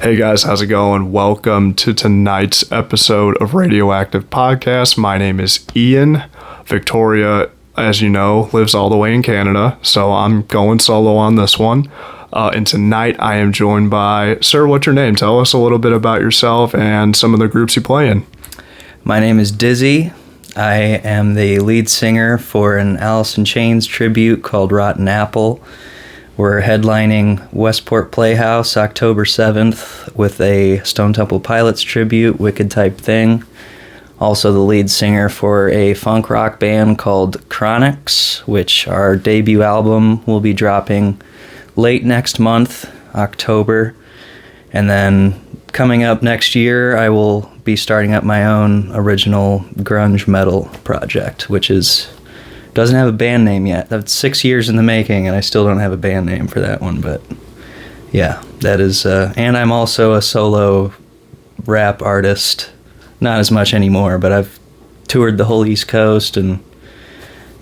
Hey guys, how's it going? Welcome to tonight's episode of Radioactive Podcast. My name is Ian. Victoria, as you know, lives all the way in Canada, so I'm going solo on this one. And tonight I am joined by, sir, what's your name? Tell us a little bit about yourself and some of the groups you play in. My name is Dizzy. I am the lead singer for an Alice in Chains tribute called Rotten Apple. We're headlining Westport Playhouse October 7th with a Stone Temple Pilots tribute, Wicked Type Thing. Also the lead singer for a funk rock band called Chronics, which our debut album will be dropping late next month, October. And then coming up next year, I will be starting up my own original grunge metal project, which doesn't have a band name yet. That's 6 years in the making, and I still don't have a band name for that one. But yeah, that is. And I'm also a solo rap artist. Not as much anymore, but I've toured the whole East Coast and,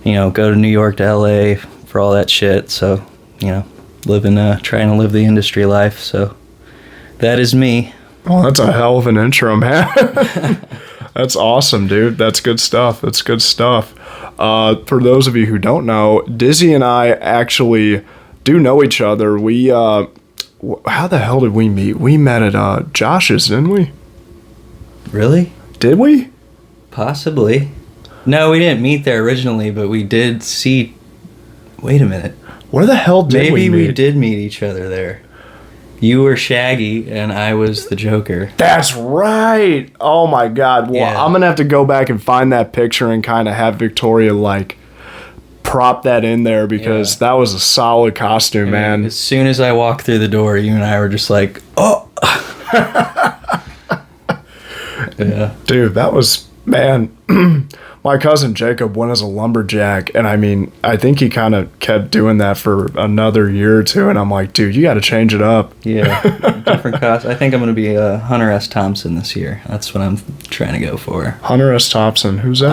go to New York to LA for all that shit. So, trying to live the industry life. So that is me. Well, that's a hell of an intro, man. That's awesome, dude. That's good stuff. For those of you who don't know, Dizzy and I actually do know each other. We, how the hell did we meet? We met at Josh's, didn't we? Really? Did we? Possibly. No, we didn't meet there originally, but we did see... Wait a minute. Where the hell did we meet? Maybe we did meet each other there. You were Shaggy, and I was the Joker. That's right. Oh, my God. Well, yeah. I'm going to have to go back and find that picture and kind of have Victoria, prop that in there because that was a solid costume, man. As soon as I walked through the door, you and I were just like, oh! Yeah. Dude, that was, man... My cousin Jacob went as a lumberjack, and I think he kind of kept doing that for another year or two, and I'm like, dude, you got to change it up. Yeah, different cost. I think I'm going to be Hunter S. Thompson this year. That's what I'm trying to go for. Hunter S. Thompson, who's that?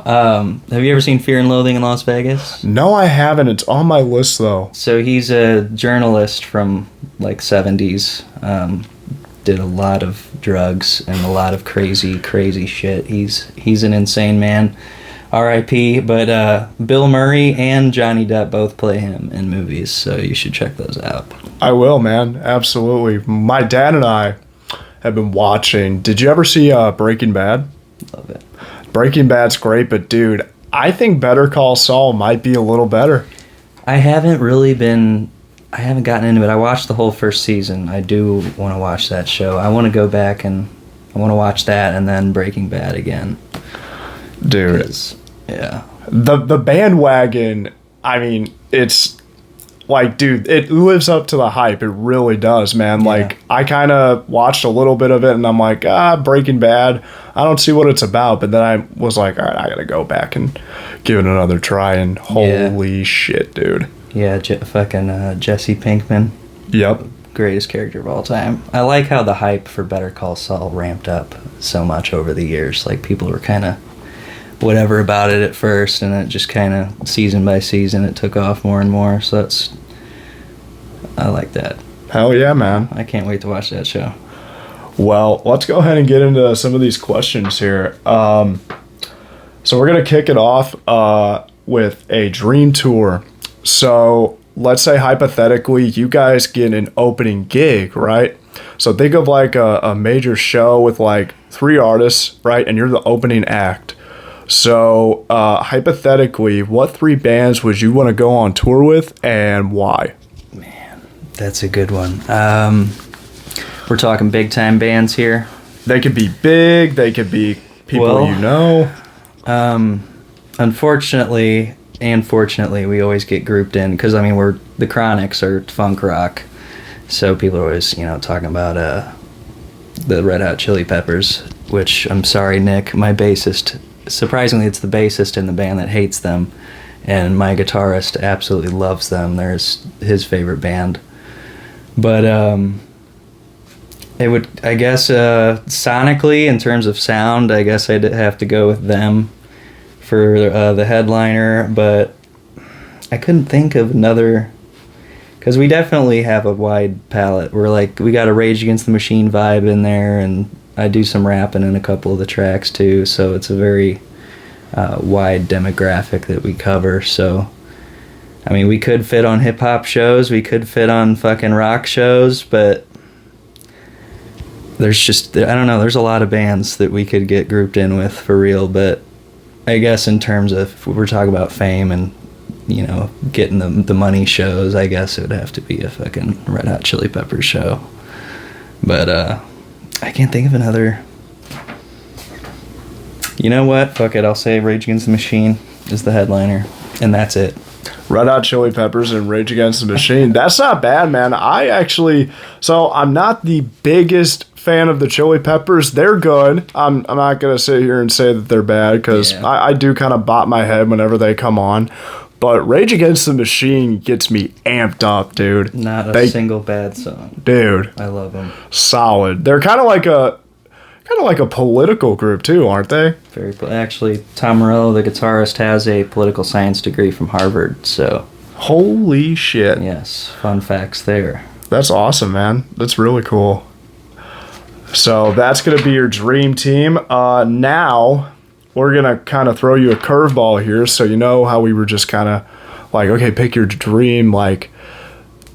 Have you ever seen Fear and Loathing in Las Vegas? No, I haven't. It's on my list, though. So he's a journalist from, 70s. Did a lot of drugs and a lot of crazy shit. He's an insane man. R.I.P. But Bill Murray and Johnny Depp both play him in movies, so you should check those out. I will, man. Absolutely. My dad and I have been watching. Did you ever see Breaking Bad? Love it. Breaking Bad's great, but dude, I think Better Call Saul might be a little better. I haven't gotten into it. I watched the whole first season. I do want to watch that show. I want to go back and I want to watch that and then Breaking Bad again. Dude. Yeah. The bandwagon, it's dude, it lives up to the hype. It really does, man. Yeah. I kind of watched a little bit of it and I'm like, Breaking Bad, I don't see what it's about. But then I was like, all right, I got to go back and give it another try. And holy shit, dude. Yeah, Jesse Pinkman. Yep. Greatest character of all time. I like how the hype for Better Call Saul ramped up so much over the years. People were kind of whatever about it at first, and it just kind of, season by season, it took off more and more. So I like that. Hell yeah, man. I can't wait to watch that show. Well, let's go ahead and get into some of these questions here. So we're going to kick it off with a dream tour. So let's say hypothetically you guys get an opening gig, right? So think of a major show with 3 artists, right? And you're the opening act. So hypothetically, what 3 bands would you want to go on tour with and why? Man, that's a good one. We're talking big time bands here. They could be big. They could be people you know. Unfortunately... And fortunately, we always get grouped in because the Chronics are funk rock, so people are always talking about the Red Hot Chili Peppers. Which I'm sorry, Nick, my bassist. Surprisingly, it's the bassist in the band that hates them, and my guitarist absolutely loves them. They're his favorite band. But it would, I guess, sonically in terms of sound, I guess I'd have to go with them for the headliner, but I couldn't think of another Because we definitely have a wide palette. We're like, we got a Rage Against the Machine vibe in there, and I do some rapping in a couple of the tracks too, so it's a very wide demographic that we cover. So, I mean, we could fit on hip-hop shows, we could fit on fucking rock shows, but there's just, I don't know, there's a lot of bands that we could get grouped in with for real, but I guess in terms of, if we're talking about fame and, you know, getting the money shows, I guess it would have to be a fucking Red Hot Chili Peppers show. But I can't think of another. You know what? Fuck it. I'll say Rage Against the Machine is the headliner, and that's it. Red Hot Chili Peppers and Rage Against the Machine. That's not bad, man. I'm not the biggest fan of the Chili Peppers. They're good. I'm not going to sit here and say that they're bad, because I do kind of bop my head whenever they come on. But Rage Against the Machine gets me amped up, dude. Not a single bad song. Dude. I love them. Solid. They're kind of like a political group too, aren't they? Actually, Tom Morello, the guitarist, has a political science degree from Harvard, so. Holy shit. Yes, fun facts there. That's awesome, man. That's really cool. So that's going to be your dream team. Now, we're going to kind of throw you a curveball here. So you know how we were just kind of like, okay, pick your dream, like,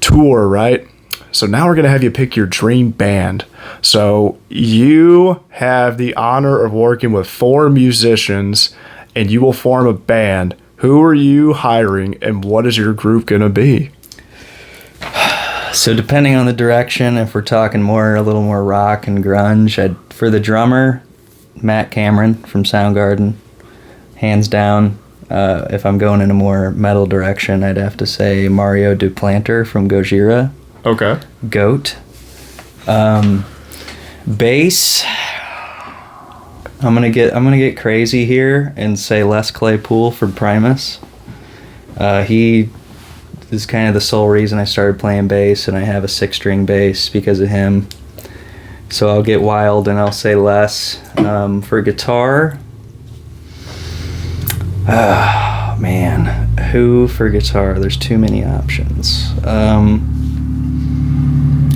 tour, right? So now we're going to have you pick your dream band. So you have the honor of working with 4 musicians, and you will form a band. Who are you hiring, and what is your group going to be? So depending on the direction, if we're talking a little more rock and grunge, for the drummer, Matt Cameron from Soundgarden, hands down. If I'm going in a more metal direction, I'd have to say Mario Duplanter from Gojira. Okay. Goat. Bass. I'm gonna get crazy here and say Les Claypool from Primus. He is kind of the sole reason I started playing bass, and I have a 6-string bass because of him. So I'll get wild and I'll say Les. For guitar, man, who for guitar? There's too many options.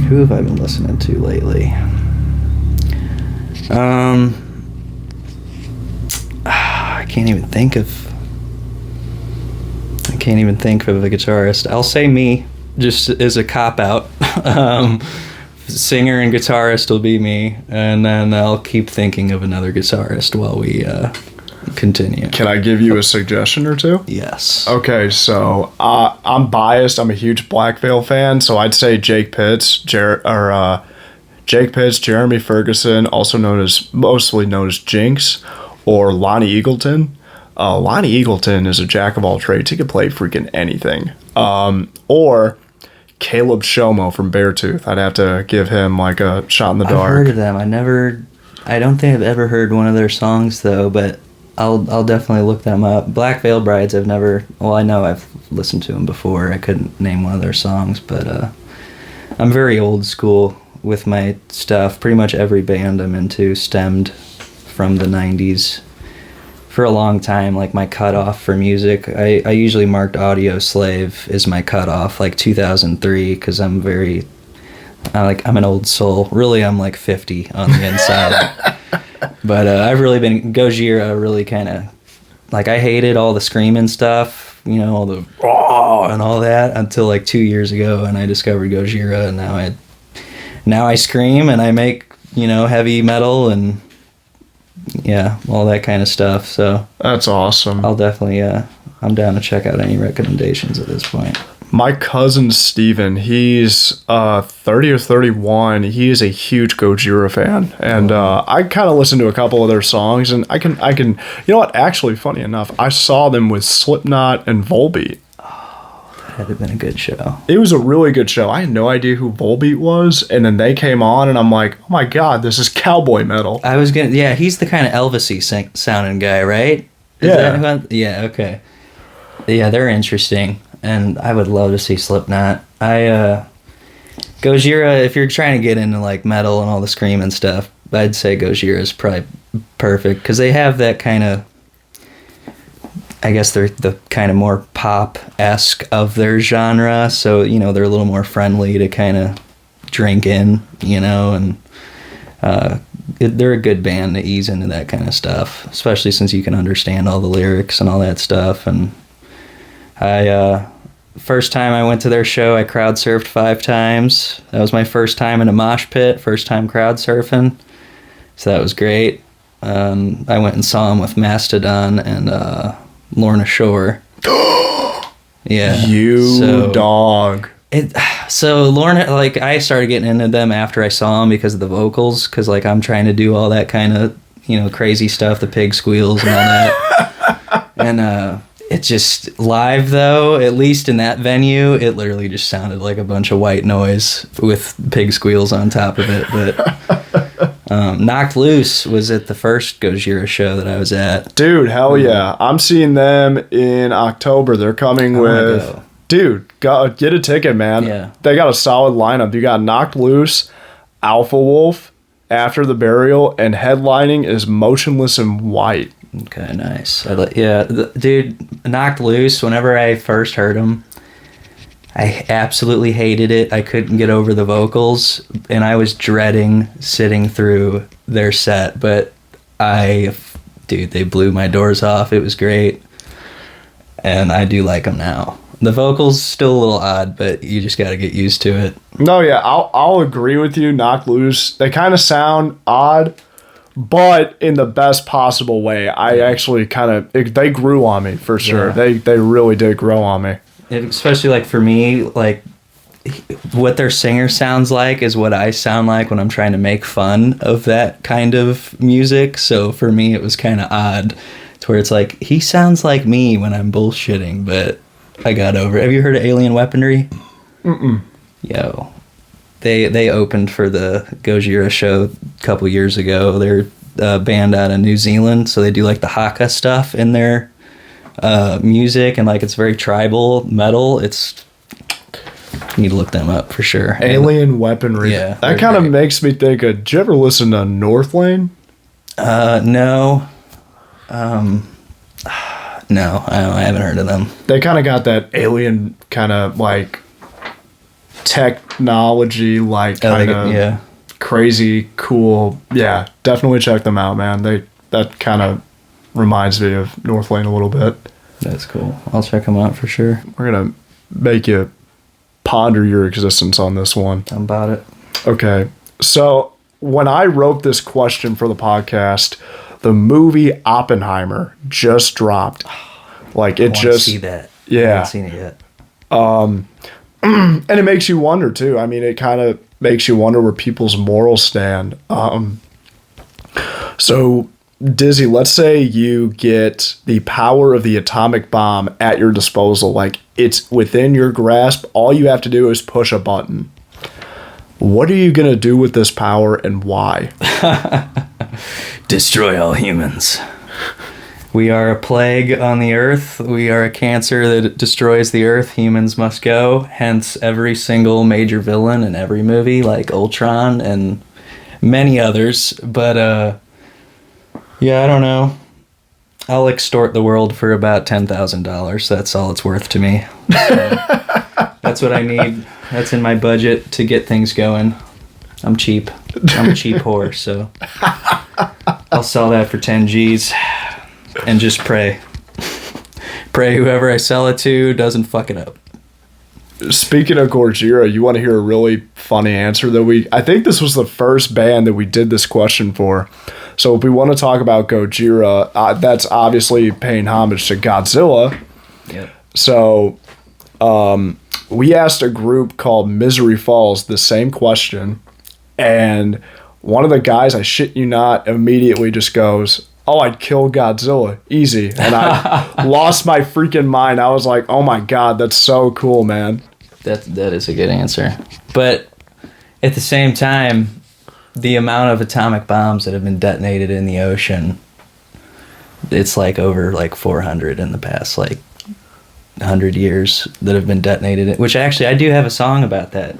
Who have I been listening to lately? I can't even think of a guitarist. I'll say me, just as a cop-out. Singer and guitarist will be me, and then I'll keep thinking of another guitarist while we continue. Can I give you a suggestion or two? Yes. Okay, so I'm biased. I'm a huge Black Veil fan, so I'd say Jake Pitts, Jeremy Ferguson, mostly known as Jinx, or Lonnie Eagleton. Lonnie Eagleton is a jack of all trades. He could play freaking anything. Or Caleb Shomo from Beartooth. I'd have to give him like a shot in the dark. I've heard of them. I don't think I've ever heard one of their songs though, but I'll definitely look them up. Black Veil Brides, I know I've listened to them before. I couldn't name one of their songs, but I'm very old school with my stuff. Pretty much every band I'm into stemmed from the 90s. For a long time, like my cutoff for music, I usually marked Audio Slave as my cutoff, like 2003, because I'm an old soul. Really, I'm like 50 on the inside. But I've really been Gojira, really kind of, like, I hated all the screaming stuff, you know, all the raw and all that until like 2 years ago, and I discovered Gojira, and now I scream and I make, you know, heavy metal and yeah, all that kind of stuff. So that's awesome. I'll definitely I'm down to check out any recommendations at this point. My cousin Steven, he's 30 or 31. He is a huge Gojira fan, and I kind of listened to a couple of their songs, and I can you know what, actually, funny enough, I saw them with Slipknot and Volbeat. That had been a good show. It was a really good show. I had no idea who Volbeat was, and then they came on, and I'm like, oh my god, this is cowboy metal. He's the kind of Elvis-y sounding guy, right? Yeah, okay. Yeah, they're interesting, and I would love to see Slipknot. Gojira, if you're trying to get into like metal and all the screaming stuff, I'd say Gojira is probably perfect, because they have that kind of, I guess they're the kind of more pop-esque of their genre, so they're a little more friendly to kind of drink in, and they're a good band to ease into that kind of stuff, especially since you can understand all the lyrics and all that stuff. And first time I went to their show, I crowd surfed 5 times. That was my first time in a mosh pit, first time crowd surfing, so that was great. I went and saw them with Mastodon and Lorna Shore. Yeah. Dog. So Lorna, I started getting into them after I saw them because of the vocals, because I'm trying to do all that kind of crazy stuff, the pig squeals and all that. And it just live though, at least in that venue, it literally just sounded like a bunch of white noise with pig squeals on top of it. But Knocked Loose was at the first Gojira show that I was at. Dude, hell yeah! I'm seeing them in October. They're coming with. Dude, get a ticket, man. Yeah. They got a solid lineup. You got Knocked Loose, Alpha Wolf, After the Burial, and headlining is Motionless in White. Okay, nice. Dude, Knocked Loose, whenever I first heard them, I absolutely hated it. I couldn't get over the vocals, and I was dreading sitting through their set, but they blew my doors off. It was great, and I do like them now. The vocals still a little odd, but you just got to get used to it. No, yeah, I'll agree with you. Knocked Loose, they kind of sound odd, but in the best possible way. I actually they grew on me for sure. Yeah. They really did grow on me. Especially for me, what their singer sounds like is what I sound like when I'm trying to make fun of that kind of music. So for me, it was kind of odd to where it's he sounds like me when I'm bullshitting, but I got over it. Have you heard of Alien Weaponry? Mm-mm. Yo. They opened for the Gojira show a couple years ago. They're a band out of New Zealand, so they do the Haka stuff in their music, and it's very tribal metal. You need to look them up for sure. Alien Weaponry. Yeah. That kind of makes me think of, did you ever listen to Northlane? No. No, I haven't heard of them. They kind of got that alien kind of technology, crazy cool. Yeah, definitely check them out, man. That kind of reminds me of Northlane a little bit. That's cool. I'll check them out for sure. We're gonna make you ponder your existence on this one. I'm about it. Okay, so when I wrote this question for the podcast, the movie Oppenheimer just dropped. I just see that. Yeah. I haven't seen it yet. And it makes you wonder too. I mean, it kind of makes you wonder where people's morals stand. So Dizzy, let's say you get the power of the atomic bomb at your disposal. It's within your grasp. All you have to do is push a button. What are you going to do with this power and why? Destroy all humans. We are a plague on the earth. We are a cancer that destroys the earth. Humans must go. Hence every single major villain in every movie, like Ultron and many others. But, I don't know. I'll extort the world for about $10,000. That's all it's worth to me. That's what I need. That's in my budget to get things going. I'm cheap. I'm a cheap whore, so I'll sell that for 10 G's and just pray. Pray whoever I sell it to doesn't fuck it up. Speaking of Gojira, you want to hear a really funny answer that I think this was the first band that we did this question for. So if we want to talk about Gojira, that's obviously paying homage to Godzilla. Yep. So we asked a group called Misery Falls the same question, and one of the guys, I shit you not, immediately just goes, "Oh, I'd kill Godzilla. Easy." And I lost my freaking mind. I was like, oh my God, that's so cool, man. That is a good answer. But at the same time, the amount of atomic bombs that have been detonated in the ocean, it's over 400 in the past 100 years that have been detonated. Which actually, I do have a song about that.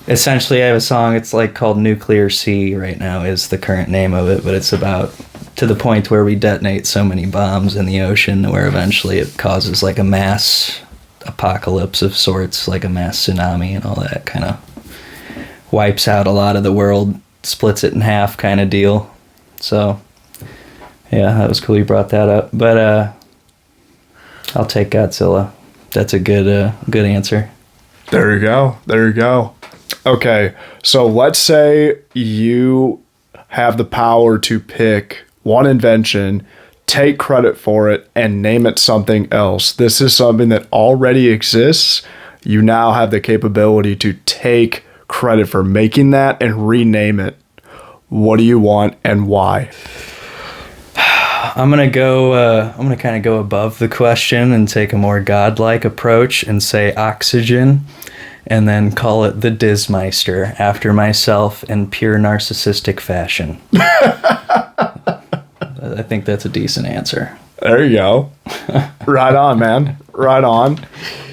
Essentially, I have a song, it's called Nuclear Sea right now is the current name of it, but it's about to the point where we detonate so many bombs in the ocean where eventually it causes like a mass apocalypse of sorts, like a mass tsunami and all that, kind of wipes out a lot of the world, splits it in half kind of deal. So yeah, that was cool you brought that up. But I'll take Godzilla. That's a good answer. There you go. There you go. Okay, so let's say you have the power to pick one invention, take credit for it, and name it something else. This is something that already exists. You now have the capability to take credit for making that and rename it. What do you want and why? I'm gonna kind of go above the question and take a more godlike approach and say oxygen, and then call it the Dismeister after myself in pure narcissistic fashion. I think that's a decent answer. There you go. Right on, man. Right on.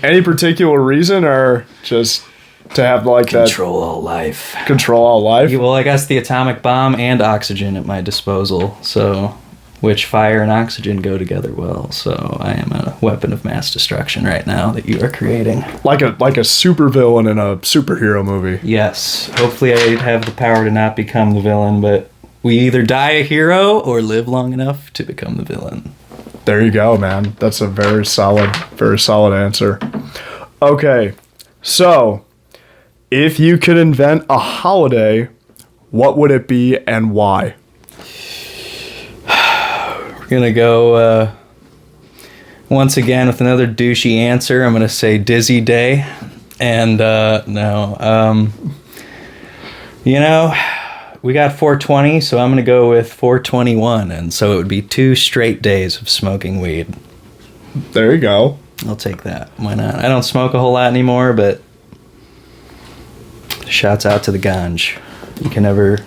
Any particular reason, or just to have like Control all life. Control all life? Well, I guess the atomic bomb and oxygen at my disposal, so which fire and oxygen go together well. So I am a weapon of mass destruction right now that you are creating. Like a supervillain in a superhero movie. Yes. Hopefully I have the power to not become the villain, but we either die a hero or live long enough to become the villain. There you go, man. That's a very solid answer. Okay, so if you could invent a holiday, what would it be and why? We're going to go once again with another douchey answer. I'm going to say Dizzy Day. And no. We got 420, so I'm going to go with 421. And so it would be 2 straight days of smoking weed. There you go. I'll take that. Why not? I don't smoke a whole lot anymore, but shouts out to the ganj. You can never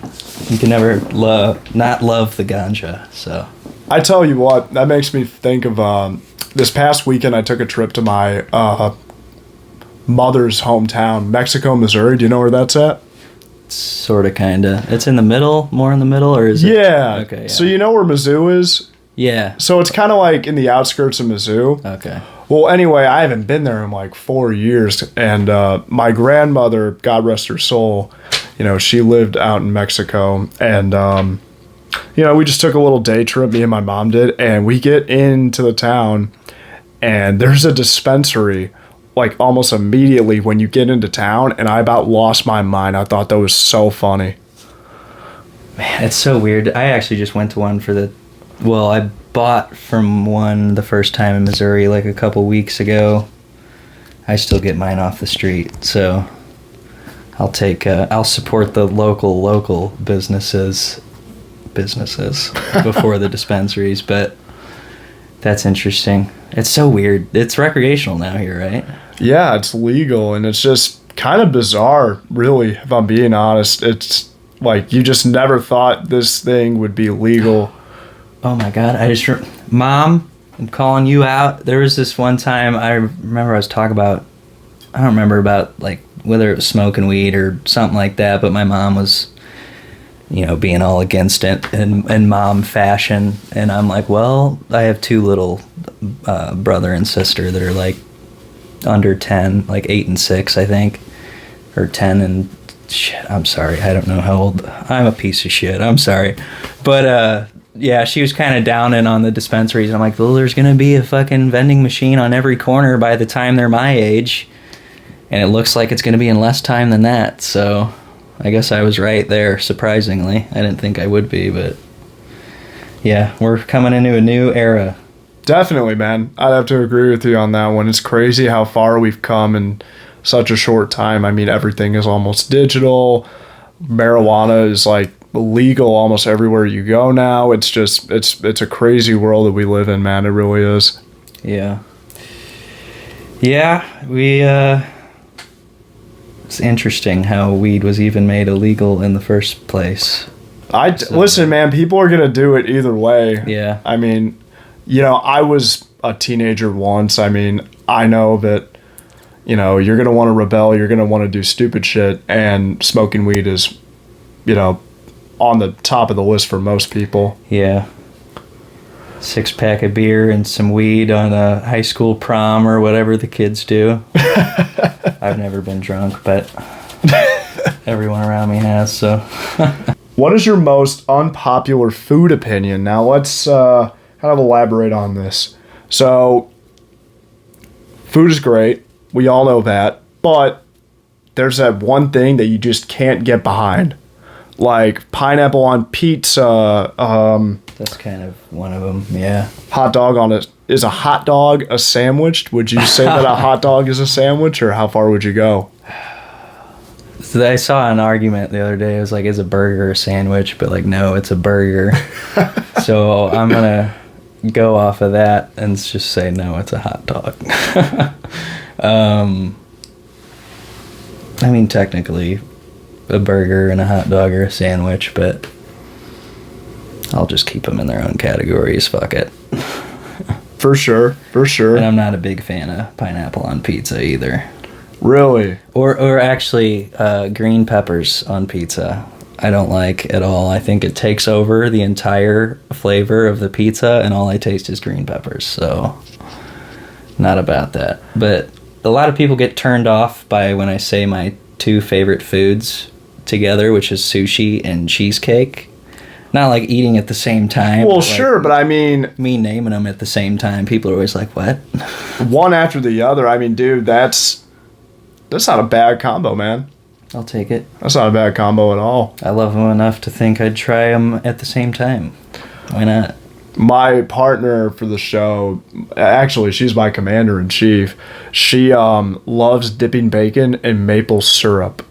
not love the ganja. So I tell you what, that makes me think of this past weekend. I took a trip to my mother's hometown, Mexico, Missouri. Do you know where that's at? Sort of, kind of. It's in the middle, more in the middle, or is it? Yeah. Okay. Yeah. So you know where Mizzou is? Yeah. So it's kind of like in the outskirts of Mizzou. Okay. Well, anyway, I haven't been there in like 4 years, and my grandmother, God rest her soul, she lived out in Mexico, and we just took a little day trip, me and my mom did, and we get into the town, and there's a dispensary like almost immediately when you get into town, and I about lost my mind. I thought that was so funny. Man, it's so weird. I actually just went to one I bought from one the first time in Missouri like a couple weeks ago. I still get mine off the street, so I'll support the local businesses before the dispensaries, but that's interesting. It's so weird. It's recreational now here, right? Yeah, it's legal, and it's just kind of bizarre, really, if I'm being honest. It's like you just never thought this thing would be legal. Oh my God, Mom, I'm calling you out. There was this one time I remember I don't remember about like whether it was smoking weed or something like that, but my mom was being all against it in mom fashion. And I'm like, well, I have 2 little brother and sister that are like under 10, like 8 and 6, I think, or 10 and shit. I'm sorry. I don't know how old. I'm a piece of shit. I'm sorry. But yeah, she was kind of downing on the dispensaries. And I'm like, well, there's going to be a fucking vending machine on every corner by the time they're my age. And it looks like it's going to be in less time than that. So I guess I was right there, surprisingly. I didn't think I would be, but yeah, we're coming into a new era. Definitely, man. I'd have to agree with you on that one. It's crazy how far we've come in such a short time. I mean, everything is almost digital. Marijuana is like legal almost everywhere you go now. It's just, it's a crazy world that we live in, man. It really is. Yeah. Yeah, it's interesting how weed was even made illegal in the first place. Listen, man, people are going to do it either way. Yeah. I mean, I was a teenager once. I mean, I know that, you're going to want to rebel. You're going to want to do stupid shit. And smoking weed is, on the top of the list for most people. Yeah. 6-pack of beer and some weed on a high school prom or whatever the kids do. I've never been drunk, but everyone around me has, so. What is your most unpopular food opinion? Now let's kind of elaborate on this. So, food is great. We all know that. But there's that one thing that you just can't get behind. Like pineapple on pizza. That's kind of one of them, yeah. Hot dog on it. Is a hot dog a sandwich? Would you say that a hot dog is a sandwich, or how far would you go? So I saw an argument the other day. It was like, is a burger a sandwich? But like, no, it's a burger. So I'm going to go off of that and just say, no, it's a hot dog. I mean, technically, a burger and a hot dog are a sandwich, but I'll just keep them in their own categories. Fuck it. For sure. And I'm not a big fan of pineapple on pizza either. Really? Or actually, green peppers on pizza, I don't like at all. I think it takes over the entire flavor of the pizza, and all I taste is green peppers, so not about that. But a lot of people get turned off by when I say my 2 favorite foods together, which is sushi and cheesecake. Not like eating at the same time. Well, sure, but I mean... Me naming them at the same time, people are always like, what? One after the other. I mean, dude, that's not a bad combo, man. I'll take it. That's not a bad combo at all. I love them enough to think I'd try them at the same time. Why not? My partner for the show, actually, she's my commander-in-chief. She loves dipping bacon in maple syrup.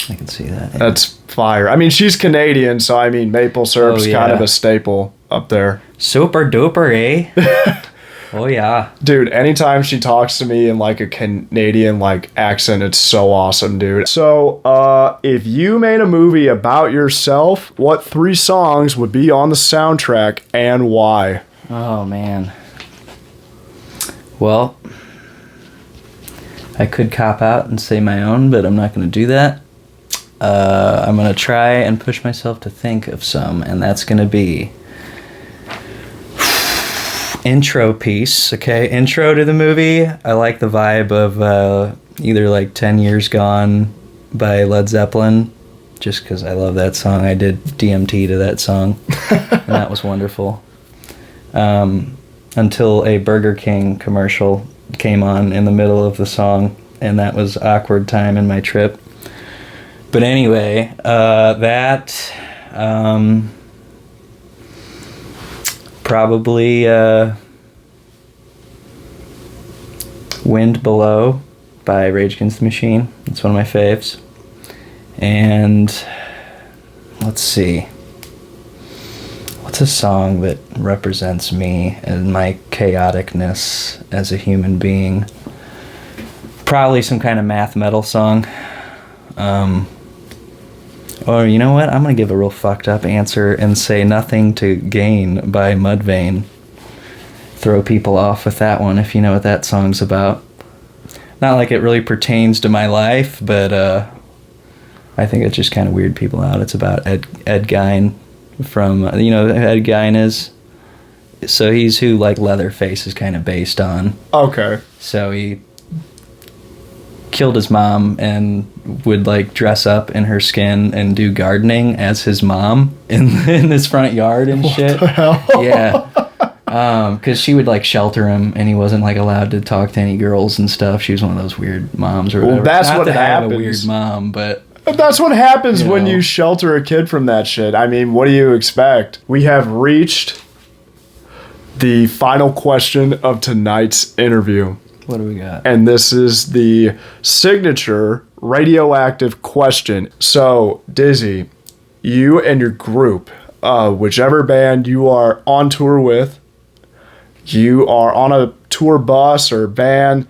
I can see that. Yeah. That's fire. I mean, she's Canadian, so I mean, maple syrup's kind of a staple up there. Super duper, eh? Oh, yeah. Dude, anytime she talks to me in like a Canadian like accent, it's so awesome, dude. So, if you made a movie about yourself, what 3 songs would be on the soundtrack and why? Oh, man. Well, I could cop out and say my own, but I'm not going to do that. I'm going to try and push myself to think of some, and that's going to be intro piece, okay? Intro to the movie. I like the vibe of either like 10 Years Gone by Led Zeppelin, just because I love that song. I did DMT to that song, and that was wonderful. Until a Burger King commercial came on in the middle of the song, and that was awkward time in my trip. But anyway, that... probably Wind Below by Rage Against the Machine. It's one of my faves. And let's see. What's a song that represents me and my chaoticness as a human being? Probably some kind of math metal song. Or you know what? I'm going to give a real fucked up answer and say Nothing to Gain by Mudvayne. Throw people off with that one if you know what that song's about. Not like it really pertains to my life, but I think it just kind of weird people out. It's about Ed Gein from, you know who Ed Gein is? So he's who like Leatherface is kind of based on. Okay. So he killed his mom and would like dress up in her skin and do gardening as his mom in his front yard and shit. What the hell? Yeah. Because she would like shelter him and he wasn't like allowed to talk to any girls and stuff. She was one of those weird moms or whatever. Well, that's Not what that happens. I have a weird mom, but That's what happens You when know. you shelter a kid from that shit. I mean, what do you expect? We have reached the final question of tonight's interview. what do we got? And this is the signature radioactive question. So, Dizzy, you and your group, whichever band you are on tour with, you are on a tour bus or van,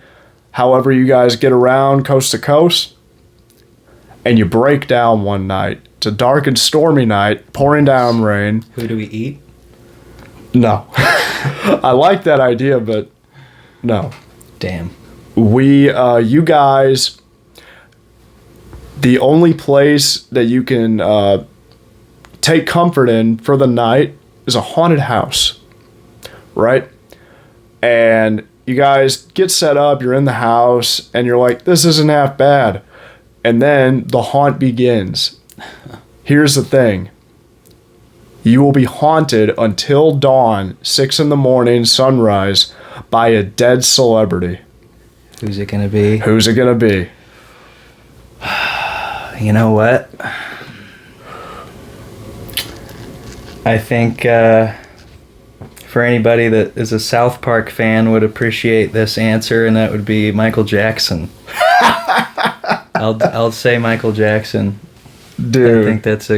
however you guys get around coast to coast, and you break down one night. It's a dark and stormy night, pouring down rain. Who do we eat? No. I like that idea, but no. Damn. You guys, the only place that you can take comfort in for the night is a haunted house. right? And you guys get set up, you're in the house, and you're like, this isn't half bad. And then the haunt begins. Here's the thing. You will be haunted until dawn, 6 a.m, sunrise, by a dead celebrity. Who's it going to be? Who's it going to be? You know what? I think for anybody that is a South Park fan would appreciate this answer, and that would be Michael Jackson. I'll say Michael Jackson. Dude, I think that's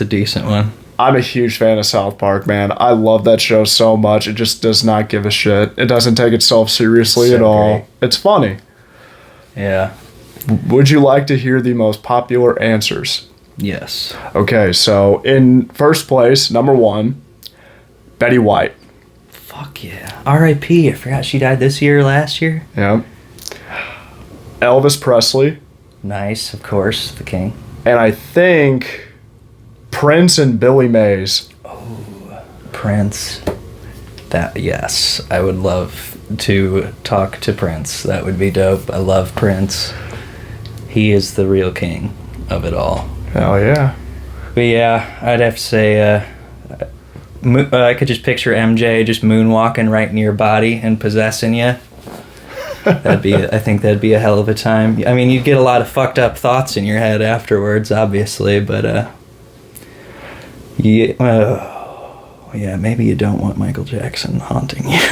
a decent one. I'm a huge fan of South Park, man. I love that show so much. It just does not give a shit. It doesn't take itself seriously at all. Great. It's funny. Yeah. Would you like to hear the most popular answers? Yes. Okay, so in first place, number 1, Betty White. Fuck yeah. R.I.P. I forgot she died this year or last year. Yeah. Elvis Presley. Nice, of course, the king. And I think Prince and Billy Mays. Oh, Prince. Yes, I would love to talk to Prince. That would be dope. I love Prince. He is the real king of it all. Hell yeah. But yeah, I'd have to say I could just picture MJ just moonwalking right in your body and possessing you. I think that'd be a hell of a time. I mean, you'd get a lot of fucked up thoughts in your head afterwards, obviously, but yeah, maybe you don't want Michael Jackson haunting you.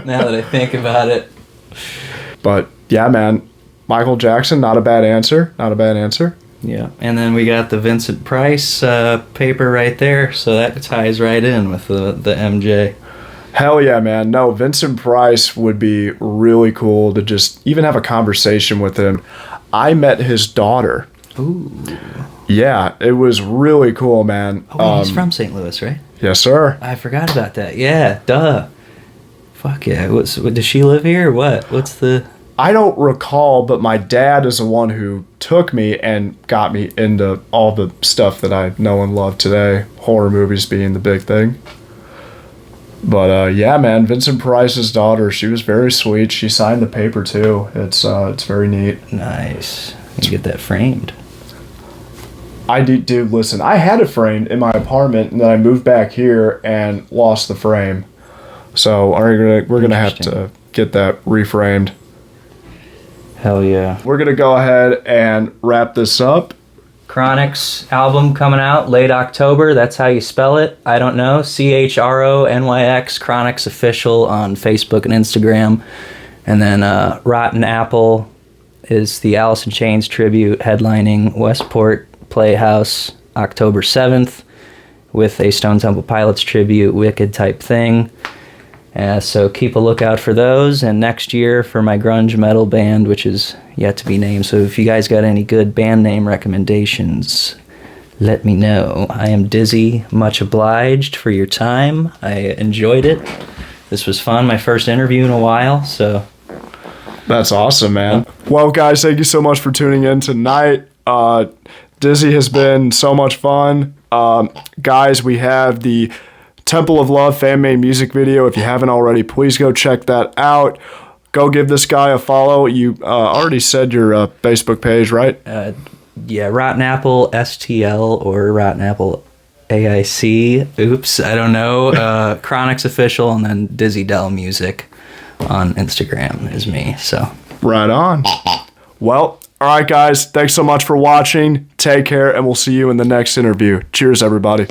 Now that I think about it. But yeah, man, Michael Jackson, not a bad answer. Not a bad answer. Yeah, and then we got the Vincent Price paper right there, so that ties right in with the MJ. Hell yeah, man. No, Vincent Price would be really cool to just even have a conversation with him. I met his daughter. Ooh. Yeah, it was really cool, man. Oh, he's from St. Louis, right? Yes, sir. I forgot about that. Yeah, duh. Fuck yeah. Does she live here or what? What's the... I don't recall, but my dad is the one who took me and got me into all the stuff that I know and love today. Horror movies being the big thing. But yeah, man, Vincent Price's daughter, she was very sweet. She signed the paper too. It's very neat. Nice. You get that framed. I do. Listen, I had it framed in my apartment, and then I moved back here and lost the frame. So we're gonna have to get that reframed. Hell yeah. We're gonna go ahead and wrap this up. Chronics album coming out late October. That's how you spell it. I don't know. CHRONYX, Chronics Official on Facebook and Instagram. And then Rotten Apple is the Alice in Chains tribute headlining Westport Playhouse October 7th with a Stone Temple Pilots tribute, Wicked type thing. So keep a lookout for those, and next year for my grunge metal band, which is yet to be named. So if you guys got any good band name recommendations, let me know. I am Dizzy. Much obliged for your time. I enjoyed it. This was fun. My first interview in a while, so... That's awesome, man. Well, guys, thank you so much for tuning in tonight. Dizzy has been so much fun. Guys, we have the Temple of Love fan-made music video. If you haven't already, please go check that out. Go give this guy a follow. You already said your Facebook page, right? Yeah, Rotten Apple STL or Rotten Apple AIC. Oops, I don't know. Chronics Official, and then Dizzy Dell Music on Instagram is me. So right on. Well, all right, guys. Thanks so much for watching. Take care, and we'll see you in the next interview. Cheers, everybody.